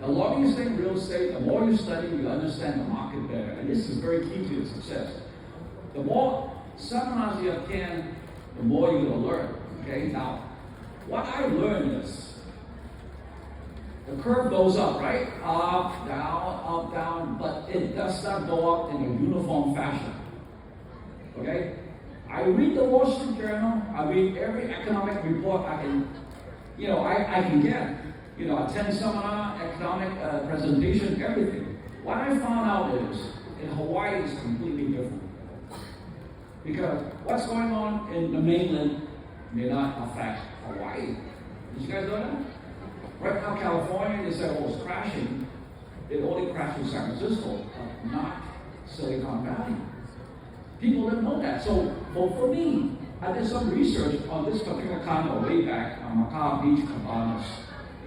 The longest thing in real estate, the more you study, you understand the market better. And this is very key to your success. The more seminars you attend, the more you're going to learn. Okay? Now, what I learned is the curve goes up, right? Up, down, but it does not go up in a uniform fashion. Okay? I read the Wall Street Journal, I read every economic report I can, I can get. Attend seminar, economic presentation, everything. What I found out is, in Hawaii is completely different. Because what's going on in the mainland may not affect Hawaii. Did you guys know that? Right now, California, they say, it's crashing. It only crashed in San Francisco, but not Silicon Valley. People didn't know that. So, for me, I did some research on this particular condo way back on Makaha Beach Cabanas.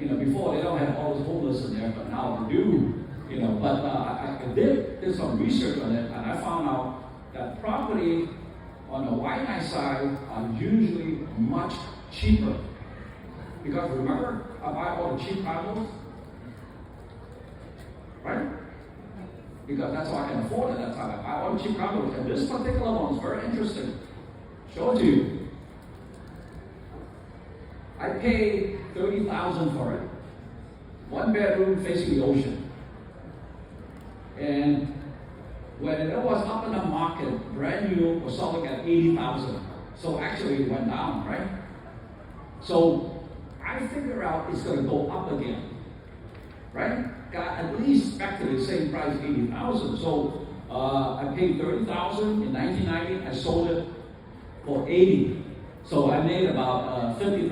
Before they don't have all those homeless in there, but now they do. But I did some research on it, and I found out that property on the Waianae side are usually much cheaper. Because remember, I buy all the cheap condos, right? Because that's how I can afford it. That's how I buy all the cheap condos. And this particular one is very interesting. Show it to you. I paid $30,000 for it. 1 bedroom facing the ocean. And when it was up in the market, brand new, was selling at $80,000. So actually it went down, right? So I figure out it's going to go up again, right? Got at least back to the same price, $80,000. So I paid $30,000 in 1990. I sold it for $80,000. So I made about $50,000.